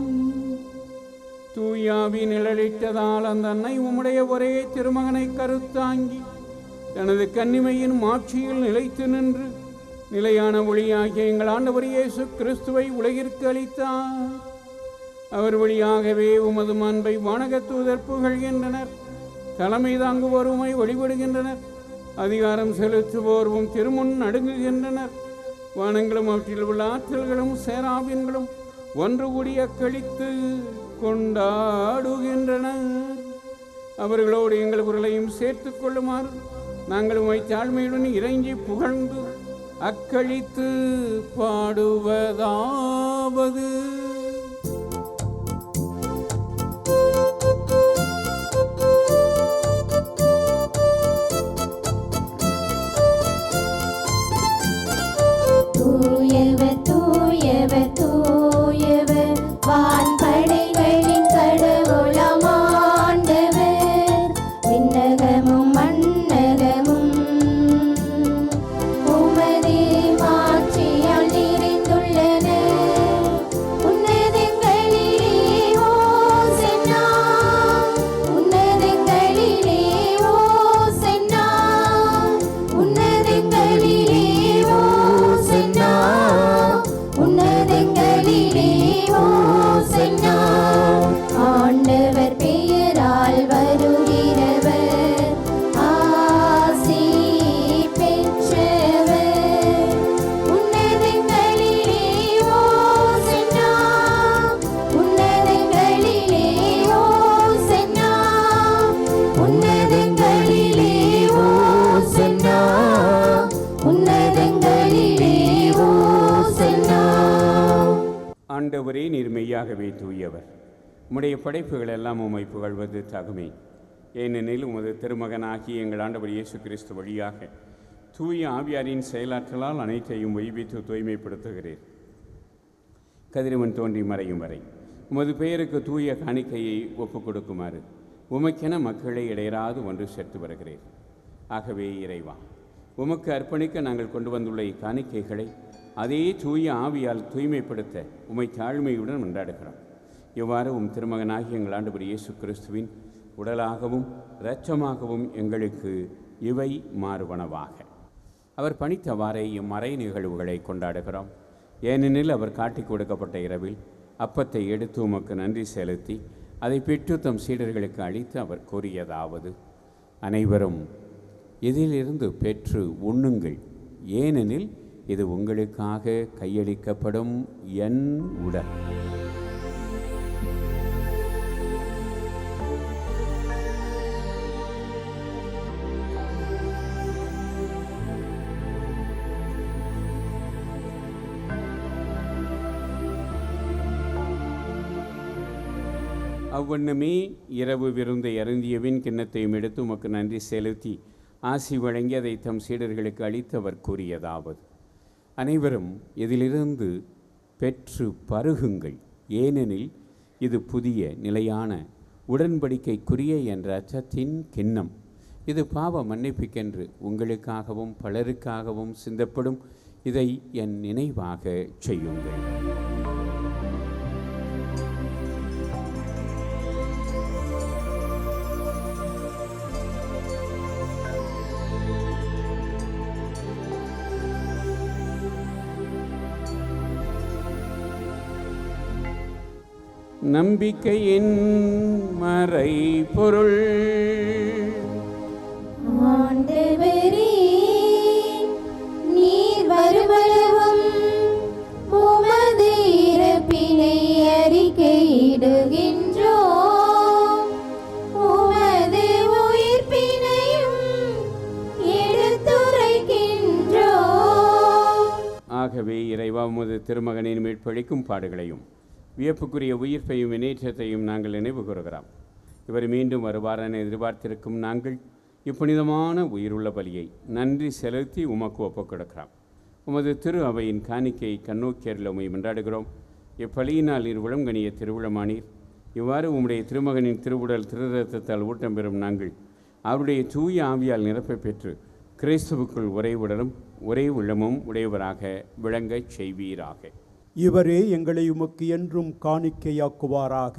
தூயாவி நிழலிட்டதால் அந்த அன்னை உம்முடைய ஒரே திருமகனை கருத்தாங்கி தனது கன்னிமையின் மாட்சியில் நிலைத்து நின்று நிலையான ஒளியாகிய எங்கள் ஆண்டவர் இயேசு கிறிஸ்துவை உலகிற்கு அளித்தார். அவர் வழியாகவே உமது அன்பை வானக தூதர் புகழ்கின்றனர். தலைமை தாங்குவோர் உம்மை வழிபடுகின்றனர். அதிகாரம் செலுத்துவோரும் திருமுன் நடுங்குகின்றனர். வானங்களும் அவற்றில் உள்ள ஆற்றல்களும் சேராவின்களும் ஒன்று கூடிய கழித்து கொண்டாடுகின்றனர். அவர்களோடு எங்கள் குரலையும் சேர்த்து கொள்ளுமாறு நாங்கள் உம்மை தாழ்மையுடன் இறைஞ்சி புகழ்ந்து அக்களித்து பாடுவதாவது. தூயவர் தூயவர் தூயவர் வான்படைகளின் கடவுளாம் ஆண்டவர். விண்ணகமும் மண்ணகமும் உமது மாட்சியால் நிறைந்துள்ளன. ஆண்டவரே, நீர் மெய்யாகவே தூயவர். உம்முடைய படைப்புகள் எல்லாம் உம்மை புகழ்வது தகுமே. ஏனெனில் உமது திருமகனாகி எங்கள் ஆண்டவர் இயேசு கிறிஸ்து வழியாக தூய ஆவியாரின் செயலாற்றலால் அனைத்தையும் உய்வித்து தூய்மைப்படுத்துகிறீர். கதிரவன் தோன்றி மறையும் வரை உமது பெயருக்கு தூய காணிக்கையை ஒப்புக் கொடுக்குமாறு உமக்கென மக்களை இடையராது ஒன்று சேர்த்து வருகிறீர். ஆகவே இறைவா, உமக்கு அர்ப்பணிக்க நாங்கள் கொண்டு வந்துள்ள இக்காணிக்கைகளை அதே தூய ஆவியால் தூய்மைப்படுத்த உம்மை தாழ்மையுடன் கொண்டாடுகிறோம். இவ்வாறு திருமகனாகி எங்கள் ஆண்டவர் இயேசு கிறிஸ்துவின் உடலாகவும் இரத்தமாகவும் எங்களுக்கு இவை மாறுவனவாக. அவர் பணித்தவாறே இம்மறை நிகழ்வுகளை கொண்டாடுகிறோம். ஏனெனில் அவர் காட்டிக் கொடுக்கப்பட்ட இரவில் அப்பத்தை எடுத்து உமக்கு நன்றி செலுத்தி அதை பெற்று தம் சீடர்களுக்கு அளித்து அவர் கூறியதாவது: அனைவரும் இதிலிருந்து பெற்று உண்ணுங்கள், ஏனெனில் இது உங்களுக்காக கையளிக்கப்படும் என் உடல். அவ்வண்ணமே இரவு விருந்தை அருந்தியவின் கிண்ணத்தையும் எடுத்து உமக்கு நன்றி செலுத்தி ஆசி வழங்கி அதை தம் சீடர்களுக்கு அளித்து அவர் கூறியதாவது: அனைவரும் இதிலிருந்து பெற்று பருகுங்கள், ஏனெனில் இது புதிய நிலையான உடன்படிக்கைக்குரிய என்ற இரத்தத்தின் கிண்ணம். இது பாவ மன்னிப்புக்கென்று உங்களுக்காகவும் பலருக்காகவும் சிந்தப்படும். இதை என் நினைவாக செய்யுங்கள். நம்பிக்கையின் மறை பொருள். ஆண்டவரே, நீர் வருமளவும் உமது இறப்பினை அறிக்கையிடுகின்றோம், உமது உயிர்ப்பினையும் எடுத்துரைக்கின்றோம். ஆகவே இறைவா, உமது திருமகனின் மீட்பளிக்கும் பாடுகளையும் வியப்புக்குரிய உயிர்ப்பையும் வினேற்றத்தையும் நாங்கள் நினைவு கூறுகிறோம். இவர் மீண்டும் வருவார் என எதிர்பார்த்திருக்கும் நாங்கள் இப்புனிதமான உயிருள்ள பலியை நன்றி செலுத்தி உமக்கு ஒப்புக் கொடுக்கிறோம். உமது திரு அவையின் காணிக்கையை கண்ணோக்கியரில் உம்மை கொண்டாடுகிறோம். இப்பலியினால் நீர் உளங்கனிய திருவிழமானீர். இவ்வாறு உம்முடைய திருமகனின் திருவுடல் திருரத்தத்தால் ஊட்டம் பெறும் நாங்கள் அவருடைய தூய ஆவியால் நிரப்பை பெற்று கிறிஸ்துவுக்குள் ஒரே உடலும் ஒரே உள்ளமும் உடையவராக விளங்கச் செய்வீராக. இவரே எங்களை உமக்கு என்றும் காணிக்கையாக்குவாராக.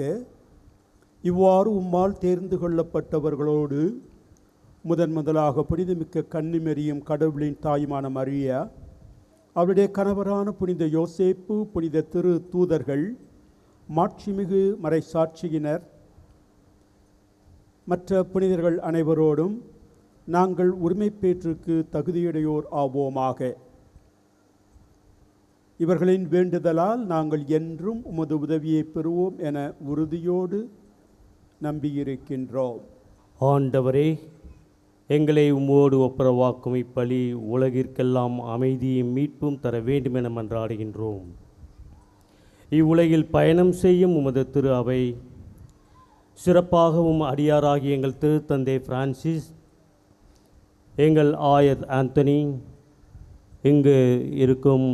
இவ்வாறு உம்மால் தேர்ந்து கொள்ளப்பட்டவர்களோடு முதலாக புனிதமிக்க கன்னிமரியும் கடவுளின் தாயுமான மரியா, அவருடைய கணவரான புனித யோசேப்பு, புனித திரு தூதர்கள், மாட்சிமிகு மறைசாட்சியினர், மற்ற புனிதர்கள் அனைவரோடும் நாங்கள் உரிமைப்பேற்றுக்கு தகுதியுடையோர் ஆவோமாக. இவர்களின் வேண்டுதலால் நாங்கள் என்றும் உமது உதவியை பெறுவோம் என உறுதியோடு நம்பியிருக்கின்றோம். ஆண்டவரே, எங்களை உம்மோடு ஒப்புரவாக்கும் இப்பலி உலகிற்கெல்லாம் அமைதியும் மீட்பும் தர வேண்டும் என மன்றாடுகின்றோம். இவ்வுலகில் பயணம் செய்யும் உமது திரு அவை சிறப்பாகவும் அடியாராகிய எங்கள் திருத்தந்தை பிரான்சிஸ், எங்கள் ஆயர் ஆந்தனி, இங்கு இருக்கும்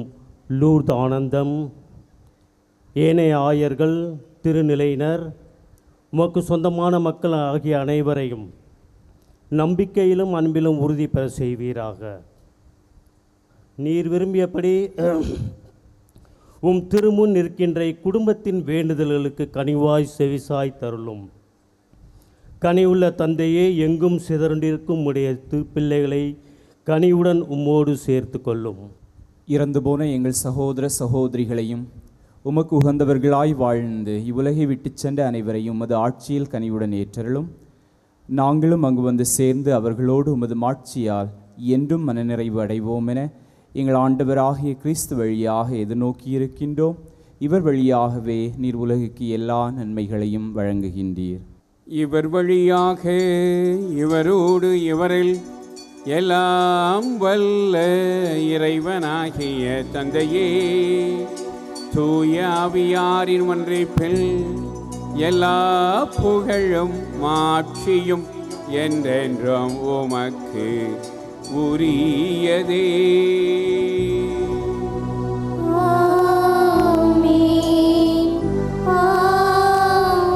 லூர்து ஆனந்தம், ஏனைய ஆயர்கள், திருநிலையினர், உமக்கு சொந்தமான மக்கள் ஆகிய அனைவரையும் நம்பிக்கையிலும் அன்பிலும் உறுதி பெற செய்வீராக. நீர் விரும்பியபடி உம் திருமுன் நிற்கின்ற குடும்பத்தின் வேண்டுதல்களுக்கு கனிவாய் செவிசாய் தருளும். கனிவுள்ள தந்தையே, எங்கும் சிதறண்டிருக்கும் உடைய பிள்ளைகளை கனிவுடன் உம்மோடு சேர்த்து கொள்ளும். இறந்து போன எங்கள் சகோதர சகோதரிகளையும் உமக்கு உகந்தவர்களாய் வாழ்ந்து இவ்வுலகை விட்டு சென்ற அனைவரையும் உமது ஆட்சியில் கனிவுடன் ஏற்றருளும். நாங்களும் அங்கு வந்து சேர்ந்து அவர்களோடு உமது மாட்சியால் என்றும் மனநிறைவு அடைவோம் என எங்கள் ஆண்டவராகிய கிறிஸ்து வழியாக எதிர்நோக்கியிருக்கின்றோம். இவர் வழியாகவே நீர் உலகுக்கு எல்லா நன்மைகளையும் வழங்குகின்றீர். இவர் வழியாக இவரோடு இவரில் எல்லாம் வல்ல இறைவனாகிய தந்தையே, தூய ஆவியாரின் ஒன்றிப்பில் எல்லா புகழும் மாட்சியும் என்றென்றும் உமக்கு உரியதே. ஆமென், ஆமென்,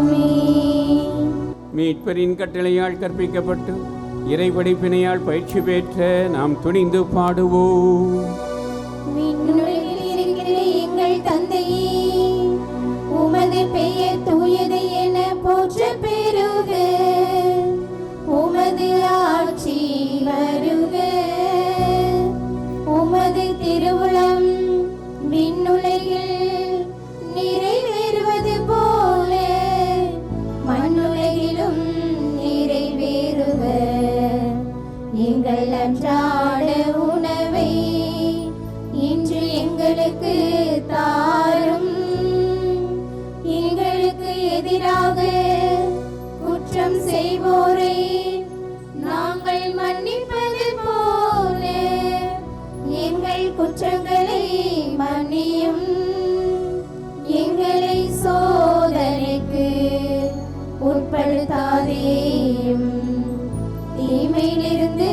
ஆமென். மீட்பரின் கட்டளையால் கற்பிக்கப்பட்டு இறைபடிப்பினையால் பயிற்சி பெற்ற நாம் துணிந்து பாடுவோம். விண்ணுலகில் இருக்கிற எங்கள் தந்தையே, உமது பெயர் தூயது என போற்ற பெறுக. உமது ஆட்சி வருக. உமது திருவுளம் விண்ணுலகில் நிறைவேறுவது போல மண்ணுலகிலும் நிறைவேறுக. எங்கள் அன்றாட உணவை இன்று எங்களுக்கு தாரும். எங்களுக்கு எதிராக குற்றம் செய்வோரை நாங்கள் மன்னிப்பது போல எங்கள் குற்றங்களை மன்னியும். எங்களை சோதனைக்கு உட்படுத்தாதேயும், தீமையிலிருந்து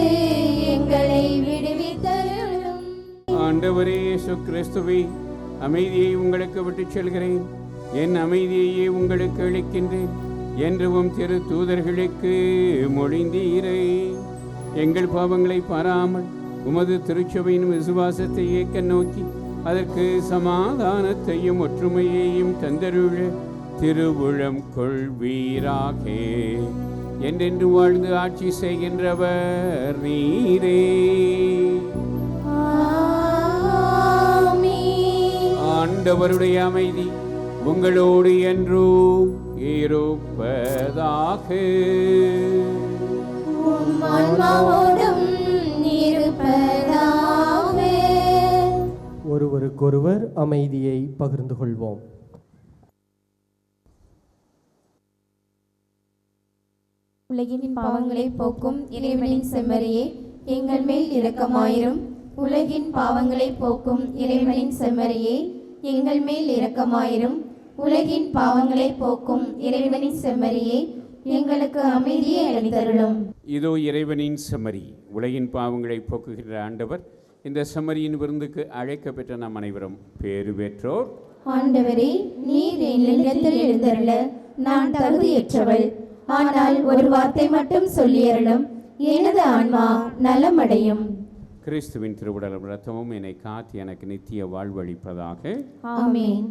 எங்களை விடுவித்தருளும். ஆண்டவரே இயேசு கிறிஸ்துவே, அமைதியை உங்களுக்கு விட்டுச் செல்கிறேன், என் அமைதியையே உங்களுக்கு அளிக்கின்றேன் என்றும் திரு தூதர்களுக்கு மொழிந்தீரே. எங்கள் பாவங்களை பாராமல் உமது திருச்சபையின் விசுவாசத்தை ஏற்க நோக்கி அதற்கு சமாதானத்தையும் ஒற்றுமையையும் தந்தருள திருவுளம் கொள்வீராக. என்றென்று வாழ்ந்து ஆட்சி செய்கின்றவர் நீரே. ஆண்டவருடைய அமைதி உங்களோடு என்றும் இருப்பதாக. உம் ஆன்மாவோடும் இருப்பதாக. ஒருவருக்கொருவர் அமைதியை பகிர்ந்து கொள்வோம். உலகின் பாவங்களை போக்கும் இறைவனின் செம்மறியே, எங்கள் மேல் இரக்கமாயிரும். உலகின் பாவங்களை போக்கும் இறைவனின் செம்மறியே, எங்கள் மேல் இரக்கமாயிரும். உலகின் பாவங்களை போக்கும் இறைவனின் செம்மறியே, எங்களுக்கு அமைதியை அளித்தருளும். இதோ இறைவனின் செம்மறி, உலகின் பாவங்களை போக்குகின்ற ஆண்டவர். இந்த செம்மறியின் விருந்துக்கு அழைக்கப்பெற்ற நாம் அனைவரும் பேறு பெற்றோர். ஆண்டவரே, நீர் என்னிடத்தில் எழுந்தருள நான் தகுதியற்றவள். ஆனால் ஒரு வார்த்தை மட்டும் சொல்லியருளும், எனது ஆன்மா நலமடையும். கிறிஸ்துவின் திருவுடலும் இரத்தமும் என்னை காத்து எனக்கு நித்திய வாழ்வளிப்பதாக. ஆமென்.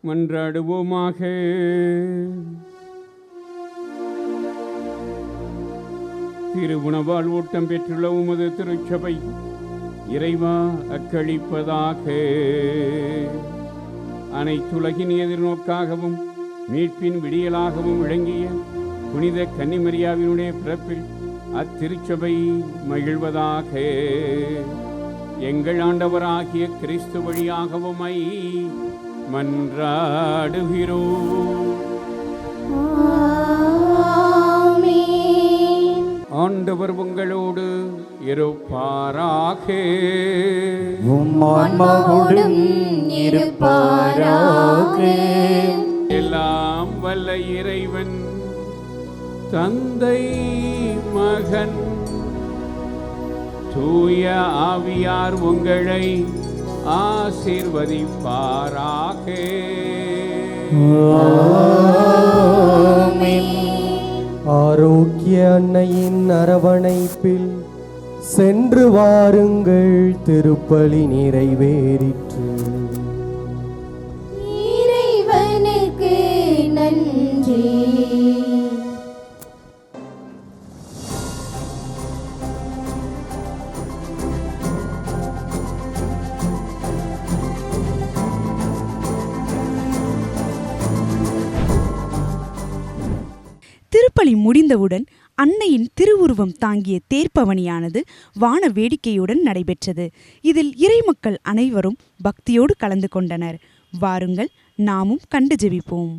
மன்றாடுவோமாக. திருவுணவால் ஊட்டம் பெற்றுள்ள உமது திருச்சபை இறைவா அக்களிப்பதாக. அனைத்துலகின் எதிர்நோக்காகவும் மீட்பின் விடியலாகவும் விளங்கிய புனித கன்னிமரியாவினுடைய பிறப்பில் அத்திருச்சபை மகிழ்வதாக. எங்கள் ஆண்டவராகிய கிறிஸ்து வழியாகவுமை மன்றாடுகிறோம். ஆண்டவர் உங்களோடு இருப்பாராக. எல்லாம் வல்ல இறைவன் தந்தை மகன் தூய ஆவியார் உங்களை ஆசீர்வதிப்பாராக. ஆரோக்கிய அன்னையின் அரவணைப்பில் சென்று வாருங்கள், திருப்பலி நிறைவேறிற்று. இறைவனுக்கு நன்றி. திருப்பலி முடிந்தவுடன் அன்னையின் திருவுருவம் தாங்கிய தேர்ப்பவனியானது வான வேடிக்கையுடன் நடைபெற்றது. இதில் இறைமக்கள் அனைவரும் பக்தியோடு கலந்து கொண்டனர். வாருங்கள், நாமும் கண்டு ஜெபிப்போம்.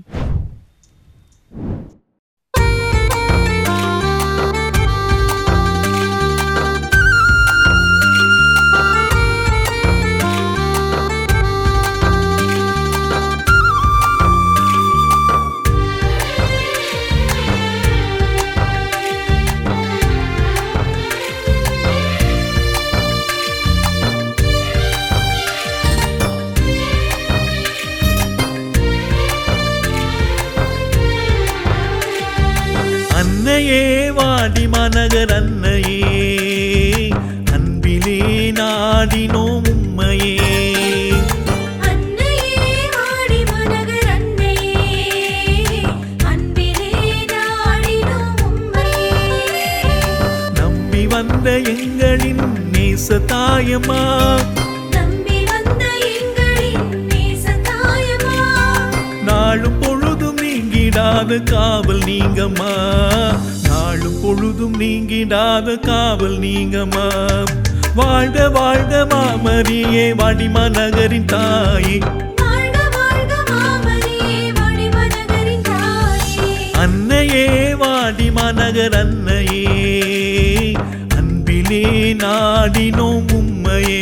அன்னையே வாடி மாநகர் அன்னையே, அன்பிலே நாடினோம் உம்மையே. அன்னையே வாடி மாநகர் அன்னையே, அன்பிலே நாடினோம் உம்மையே. நம்பி வந்த எங்களின் நேச தாயம்மா, நம்பி வந்த எங்களின் நேச தாயம்மா, நாளும் பொழுதும் நீங்கிடாத காவல் நீங்கம்மா, நாளும் பொழுதும் நீங்கிடாத காவல் நீங்கம்மா. வாழ்க வாழ்க மாமரியே வாடிமா நகரின் தாயே, வாழ்க வாழ்க மாமரியே வாடிமா நகரின் தாயே. அன்னையே வாடிமா நகர் அன்னையே, அன்பிலே நாடினோம் உம்மையே.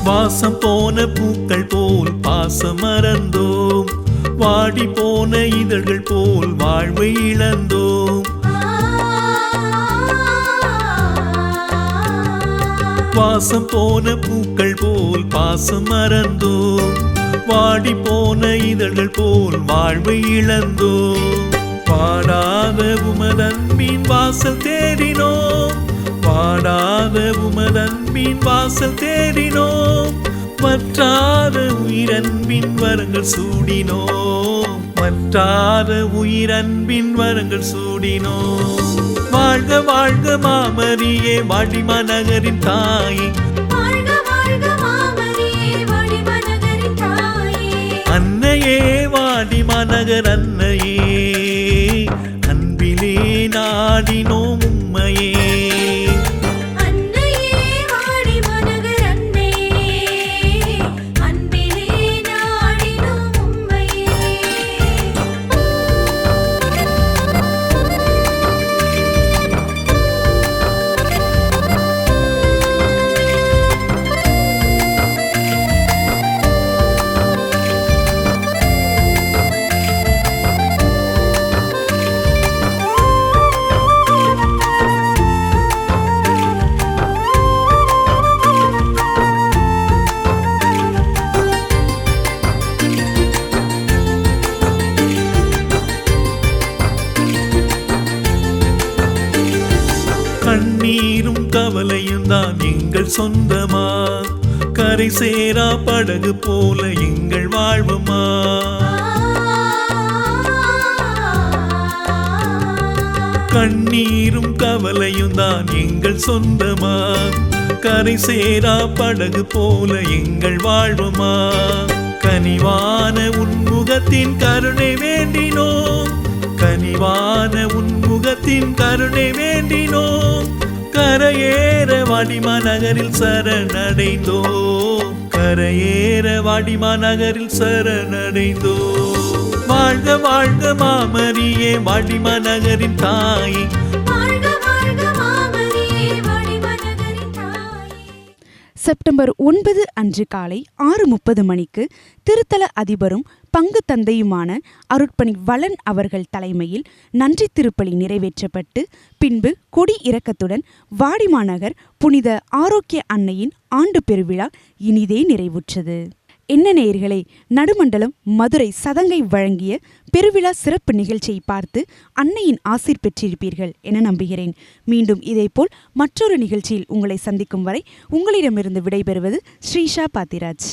வாசம் போன பூக்கள் போல் பாசம் மறந்தோம், வாடி போன இதழ்கள் போல் வாழ்வை இழந்தோம். வாசம் போன பூக்கள் போல் பாசம் மறந்தோம், வாடி போன இதழ்கள் போல் வாழ்வை இழந்தோம். வாடாத உமதன்பின் வாசல் தேடினோம், வாடாத உமதன்பின் வாசல் தேடினோம். வற்றாத உயிரன்பின் வரங்கள் சூடினோம், வற்றாத உயிரன்பின் வரங்கள் சூடினோம். வாழ்க வாழ்க மாமரியே வாடிமா நகரின் தாயே, வாழ்க வாழ்க மாமரியே வாடிமா நகரின் தாயே. அன்னையே வாடிமா நகர் அன்னையே, அன்பிலே நாடினோம் உம்மையே. கண்ணீரும் கவலையும் தான் எங்கள் சொந்தமா, கரை சேரா படகு போல எங்கள் வாழ்வுமா. கண்ணீரும் கவலையும் தான் எங்கள் சொந்தமா, கரை சேரா படகு போல எங்கள் வாழ்வுமா. கனிவான உன்முகத்தின் கருணை வேண்டினோம், கனிவான உன்முகத்தின் கருணை வேண்டினோம். கரையேற வாடிமா நகரில் சரணடைந்தோம், கரையேற வாடிமா நகரில் சரணடைந்தோம். வாழ்க வாழ்க மாமரியே வாடிமா நகரின் தாயே, வாழ்க வாழ்க மாமரியே வாடிமா நகரின் தாயே. செப்டம்பர் 9 அன்று காலை 6:30 மணிக்கு திருத்தல அதிபரும் பங்கு தந்தையுமான அருட்பணி வளன் அவர்கள் தலைமையில் நன்றி திருப்பலி நிறைவேற்றப்பட்டு பின்பு கொடி இறக்கத்துடன் வாடிமாநகர் புனித ஆரோக்கிய அன்னையின் ஆண்டு பெருவிழா இனிதே நிறைவுற்றது. என்ன நேயர்களே, நடுமண்டலம் மதுரை சதங்கை வழங்கிய பெருவிழா சிறப்பு நிகழ்ச்சியை பார்த்து அன்னையின் ஆசீர் பெற்றிருப்பீர்கள் என நம்புகிறேன். மீண்டும் இதேபோல் மற்றொரு நிகழ்ச்சியில் உங்களை சந்திக்கும் வரை உங்களிடமிருந்து விடைபெறுவது ஸ்ரீஷா பாத்திராஜ்.